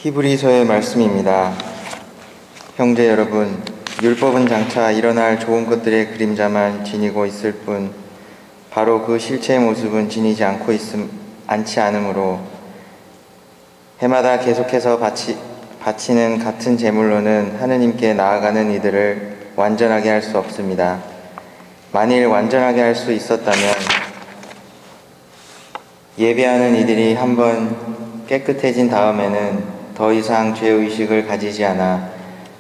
히브리서의 말씀입니다. 형제 여러분, 율법은 장차 일어날 좋은 것들의 그림자만 지니고 있을 뿐 바로 그 실체의 모습은 지니지 않지 않으므로 해마다 계속해서 바치는 같은 제물로는 하느님께 나아가는 이들을 완전하게 할 수 없습니다. 만일 완전하게 할 수 있었다면 예배하는 이들이 한번 깨끗해진 다음에는 더 이상 죄의식을 가지지 않아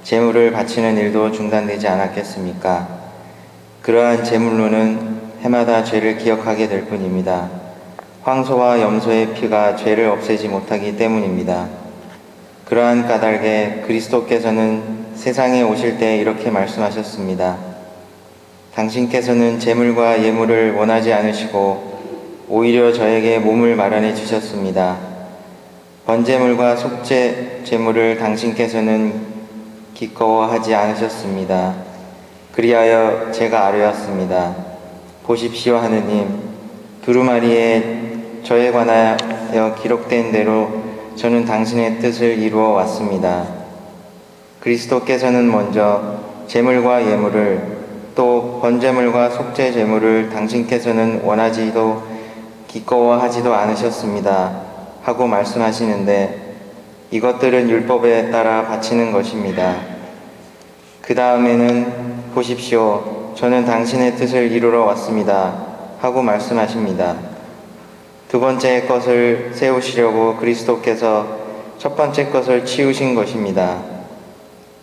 제물을 바치는 일도 중단되지 않았겠습니까? 그러한 제물로는 해마다 죄를 기억하게 될 뿐입니다. 황소와 염소의 피가 죄를 없애지 못하기 때문입니다. 그러한 까닭에 그리스도께서는 세상에 오실 때 이렇게 말씀하셨습니다. 당신께서는 제물과 예물을 원하지 않으시고 오히려 저에게 몸을 마련해 주셨습니다. 번제물과 속죄 제물을 당신께서는 기꺼워하지 않으셨습니다. 그리하여 제가 아뢰었습니다. 보십시오 하느님, 두루마리에 저에 관하여 기록된 대로 저는 당신의 뜻을 이루어 왔습니다. 그리스도께서는 먼저 제물과 예물을 또 번제물과 속죄 제물을 당신께서는 원하지도 기꺼워하지도 않으셨습니다. 하고 말씀하시는데 이것들은 율법에 따라 바치는 것입니다. 그 다음에는 보십시오. 저는 당신의 뜻을 이루러 왔습니다. 하고 말씀하십니다. 두 번째 것을 세우시려고 그리스도께서 첫 번째 것을 치우신 것입니다.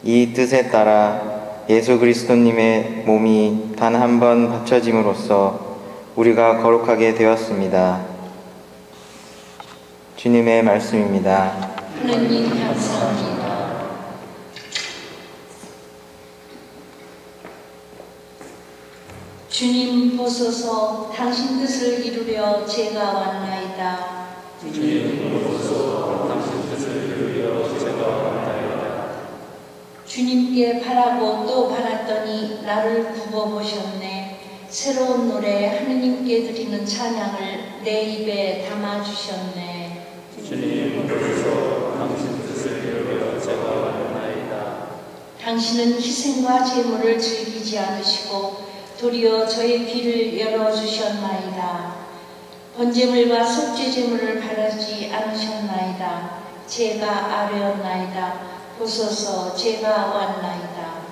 이 뜻에 따라 예수 그리스도님의 몸이 단 한 번 바쳐짐으로써 우리가 거룩하게 되었습니다. 주님의 말씀입니다. 하느님 감사합니다. 주님 보소서, 당신 뜻을 이루려 제가 왔나이다. 주님 보소서, 당신 뜻을 이루려 제가 왔나이다. 주님께 바라고 또 바랐더니 나를 굽어보셨네. 새로운 노래 하느님께 드리는 찬양을 내 입에 담아주셨네. 주님 보소서, 당신 뜻을 이루려 제가 왔나이다. 당신은 희생과 제물을 즐기지 않으시고 도리어 저의 귀를 열어주셨나이다. 번제물과 속죄 제물을 바라지 않으셨나이다. 제가 아뢰었나이다. 보소서, 제가 왔나이다.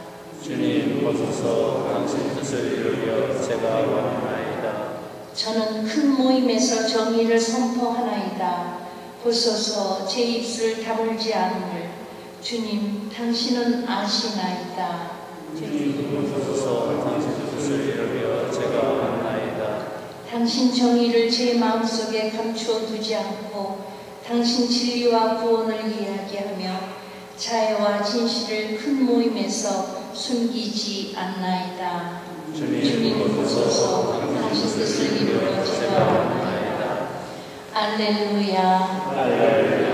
주님 보소서, 당신 뜻을 이루려 제가 왔나이다. 저는 큰 모임에서 정의를 선포하나이다. 보소서, 제 입술 다물지 않음을 주님, 당신은 아시나이다. 주님 보소서, 당신 뜻을 이루려 제가 왔나이다. 당신 정의를 제 마음속에 감추어 두지 않고 당신 진리와 구원을 이야기하며 자애와 진실을 큰 모임에서 숨기지 않나이다. 주님 보소서, 당신 뜻을 이루려 제가 왔나이다. 알렐루야. 할렐루야.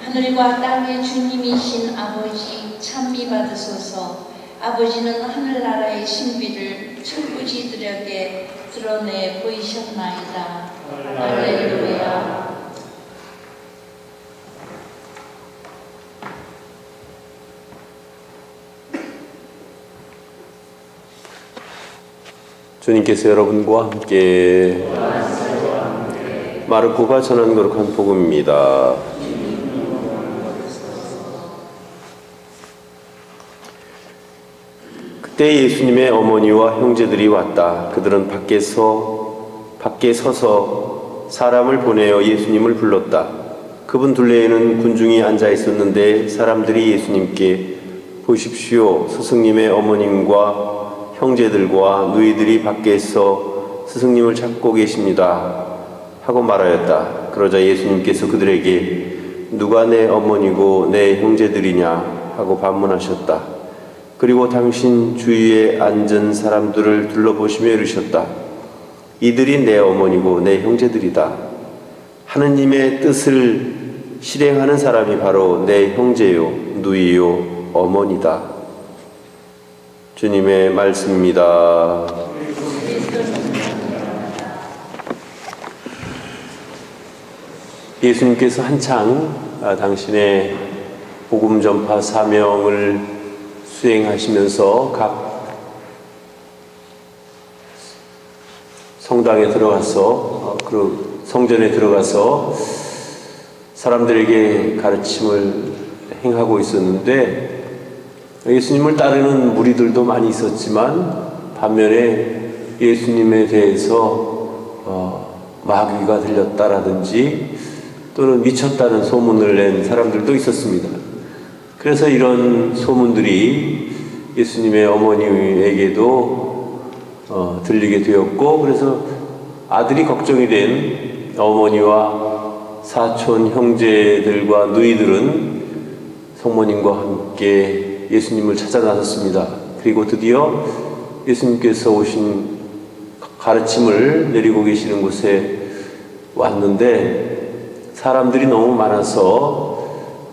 하늘과 땅의 주님이신 아버지 찬미 받으소서. 아버지는 하늘나라의 신비를 철부지들에게 드러내 보이셨나이다. 할렐루야. 주님께서 여러분과 함께 마르코가 전한 거룩한 복음입니다. 그때 예수님의 어머니와 형제들이 왔다. 그들은 밖에 서서 사람을 보내어 예수님을 불렀다. 그분 둘레에는 군중이 앉아 있었는데 사람들이 예수님께 보십시오, 스승님의 어머님과 형제들과 누이들이 밖에서 스승님을 찾고 계십니다. 하고 말하였다. 그러자 예수님께서 그들에게 누가 내 어머니고 내 형제들이냐 하고 반문하셨다. 그리고 당신 주위에 앉은 사람들을 둘러보시며 이르셨다. 이들이 내 어머니고 내 형제들이다. 하느님의 뜻을 실행하는 사람이 바로 내 형제요, 누이요, 어머니다. 주님의 말씀입니다. 예수님께서 한창 당신의 복음 전파 사명을 수행하시면서 각 성당에 들어가서 그 성전에 들어가서 사람들에게 가르침을 행하고 있었는데 예수님을 따르는 무리들도 많이 있었지만 반면에 예수님에 대해서 마귀가 들렸다라든지 또는 미쳤다는 소문을 낸 사람들도 있었습니다. 그래서 이런 소문들이 예수님의 어머니에게도 들리게 되었고, 그래서 아들이 걱정이 된 어머니와 사촌 형제들과 누이들은 성모님과 함께 예수님을 찾아 나섰습니다. 그리고 드디어 예수님께서 오신 가르침을 내리고 계시는 곳에 왔는데 사람들이 너무 많아서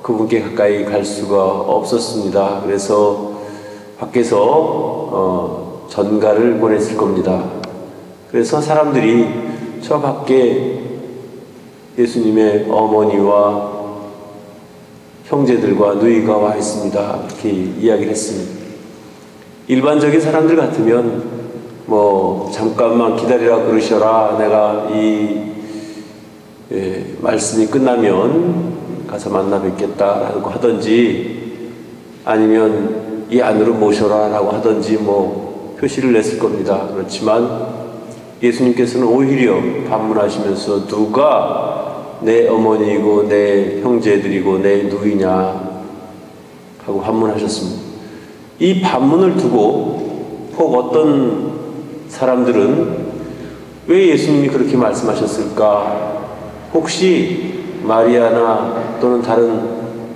그분께 가까이 갈 수가 없었습니다. 그래서 밖에서 전가를 보냈을 겁니다. 그래서 사람들이 저 밖에 예수님의 어머니와 형제들과 누이가 와 있습니다. 이렇게 이야기를 했습니다. 일반적인 사람들 같으면 잠깐만 기다리라 그러셔라, 내가 이 말씀이 끝나면 가서 만나 뵙겠다라고 하든지 아니면 이 안으로 모셔라 라고 하든지 표시를 냈을 겁니다. 그렇지만 예수님께서는 오히려 반문하시면서 누가 내 어머니이고 내 형제들이고 내 누이냐 하고 반문하셨습니다. 이 반문을 두고 혹 어떤 사람들은 왜 예수님이 그렇게 말씀하셨을까? 혹시 마리아나 또는 다른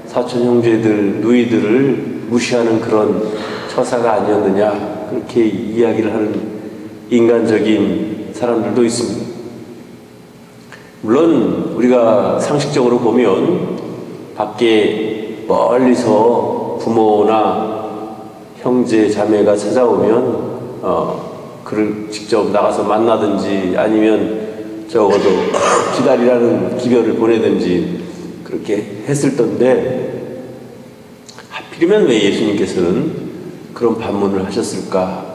사촌 형제들, 누이들을 무시하는 그런 처사가 아니었느냐, 그렇게 이야기를 하는 인간적인 사람들도 있습니다. 물론 우리가 상식적으로 보면 밖에 멀리서 부모나 형제, 자매가 찾아오면 그를 직접 나가서 만나든지 아니면 적어도 기다리라는 기별을 보내든지 그렇게 했을 텐데 하필이면 왜 예수님께서는 그런 반문을 하셨을까?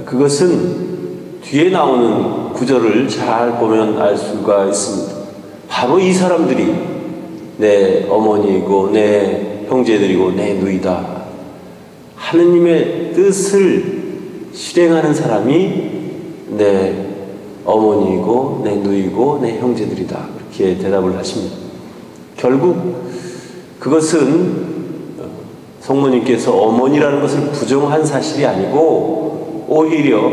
그것은 뒤에 나오는 구절을 잘 보면 알 수가 있습니다. 바로 이 사람들이 내 어머니이고 내 형제들이고 내 누이다. 하느님의 뜻을 실행하는 사람이 내 어머니이고 내 누이고 내 형제들이다. 그렇게 대답을 하십니다. 결국 그것은 성모님께서 어머니라는 것을 부정한 사실이 아니고 오히려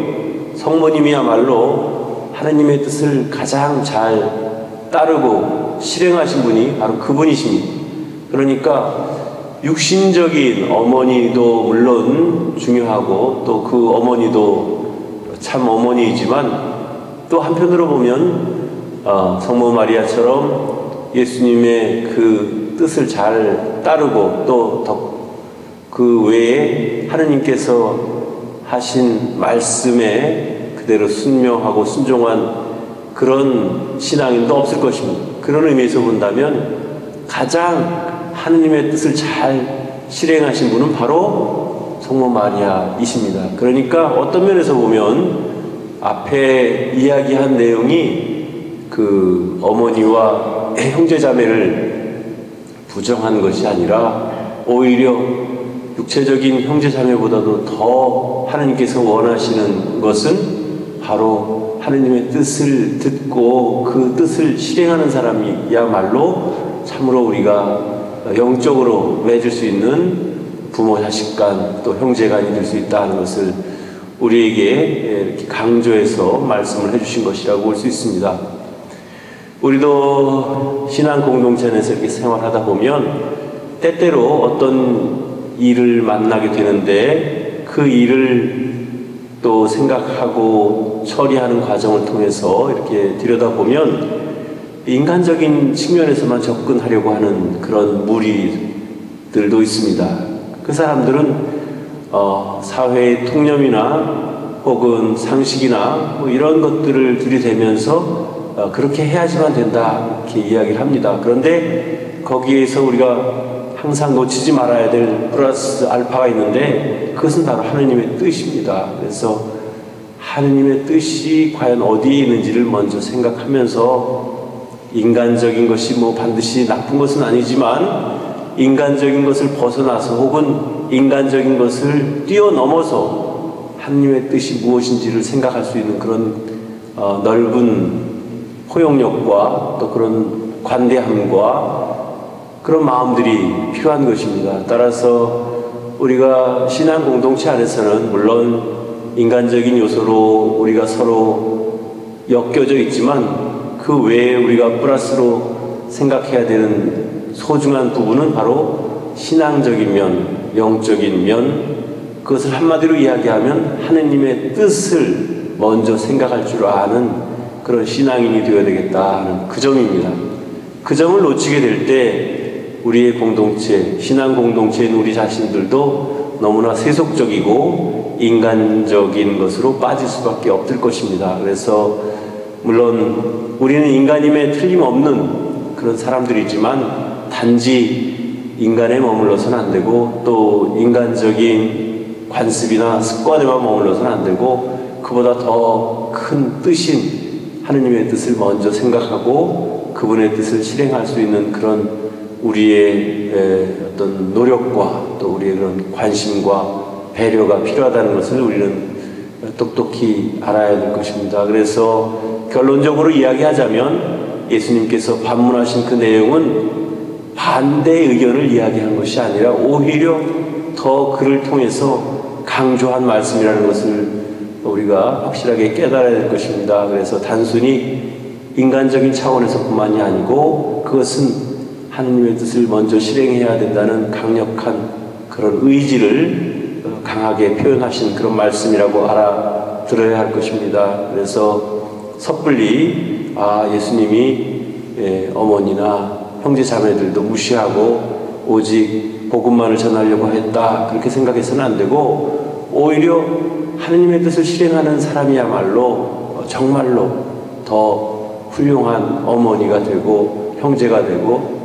성모님이야말로 하느님의 뜻을 가장 잘 따르고 실행하신 분이 바로 그분이십니다. 그러니까 육신적인 어머니도 물론 중요하고 또 그 어머니도 참 어머니이지만 또 한편으로 보면 성모 마리아처럼 예수님의 그 뜻을 잘 따르고 또 그 외에 하느님께서 하신 말씀에 그대로 순명하고 순종한 그런 신앙인도 없을 것입니다. 그런 의미에서 본다면 가장 하느님의 뜻을 잘 실행하신 분은 바로 성모 마리아이십니다. 그러니까 어떤 면에서 보면 앞에 이야기한 내용이 그 어머니와 형제자매를 부정한 것이 아니라 오히려 육체적인 형제자매보다도 더 하느님께서 원하시는 것은 바로 하느님의 뜻을 듣고 그 뜻을 실행하는 사람이야말로 참으로 우리가 영적으로 맺을 수 있는 부모 자식 간 또 형제간이 될 수 있다는 것을 우리에게 이렇게 강조해서 말씀을 해주신 것이라고 볼 수 있습니다. 우리도 신앙 공동체 안에서 이렇게 생활하다 보면 때때로 어떤 일을 만나게 되는데 그 일을 또 생각하고 처리하는 과정을 통해서 이렇게 들여다보면 인간적인 측면에서만 접근하려고 하는 그런 무리들도 있습니다. 그 사람들은 사회의 통념이나 혹은 상식이나 이런 것들을 들이대면서 그렇게 해야지만 된다 이렇게 이야기를 합니다. 그런데 거기에서 우리가 항상 놓치지 말아야 될 플러스 알파가 있는데 그것은 바로 하느님의 뜻입니다. 그래서 하느님의 뜻이 과연 어디에 있는지를 먼저 생각하면서 인간적인 것이 뭐 반드시 나쁜 것은 아니지만 인간적인 것을 벗어나서 혹은 인간적인 것을 뛰어넘어서 하느님의 뜻이 무엇인지를 생각할 수 있는 그런 넓은 포용력과 또 그런 관대함과 그런 마음들이 필요한 것입니다. 따라서 우리가 신앙 공동체 안에서는 물론 인간적인 요소로 우리가 서로 엮여져 있지만 그 외에 우리가 플러스로 생각해야 되는 소중한 부분은 바로 신앙적인 면, 영적인 면, 그것을 한마디로 이야기하면 하느님의 뜻을 먼저 생각할 줄 아는 그런 신앙인이 되어야 되겠다 하는 그 점입니다. 그 점을 놓치게 될 때 우리의 공동체, 신앙 공동체인 우리 자신들도 너무나 세속적이고 인간적인 것으로 빠질 수밖에 없을 것입니다. 그래서 물론 우리는 인간임에 틀림없는 그런 사람들이지만 단지 인간에 머물러서는 안 되고 또 인간적인 관습이나 습관에만 머물러서는 안 되고 그보다 더 큰 뜻인 하느님의 뜻을 먼저 생각하고 그분의 뜻을 실행할 수 있는 그런 우리의 어떤 노력과 또 우리의 그런 관심과 배려가 필요하다는 것을 우리는 똑똑히 알아야 될 것입니다. 그래서 결론적으로 이야기하자면 예수님께서 반문하신 그 내용은 반대의 의견을 이야기한 것이 아니라 오히려 더 그를 통해서 강조한 말씀이라는 것을 우리가 확실하게 깨달아야 될 것입니다. 그래서 단순히 인간적인 차원에서 뿐만이 아니고 그것은 하느님의 뜻을 먼저 실행해야 된다는 강력한 그런 의지를 강하게 표현하신 그런 말씀이라고 알아들어야 할 것입니다. 그래서 섣불리 예수님이 어머니나 형제 자매들도 무시하고 오직 복음만을 전하려고 했다 그렇게 생각해서는 안 되고 오히려 하느님의 뜻을 실행하는 사람이야말로 정말로 더 훌륭한 어머니가 되고 형제가 되고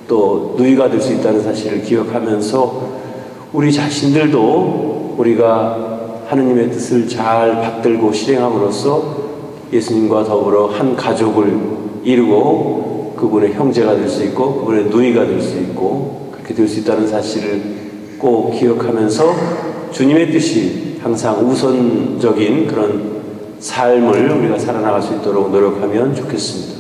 또 누이가 될 수 있다는 사실을 기억하면서 우리 자신들도 우리가 하느님의 뜻을 잘 받들고 실행함으로써 예수님과 더불어 한 가족을 이루고 그분의 형제가 될 수 있고 그분의 누이가 될 수 있고 그렇게 될 수 있다는 사실을 꼭 기억하면서 주님의 뜻이 항상 우선적인 그런 삶을 우리가 살아나갈 수 있도록 노력하면 좋겠습니다.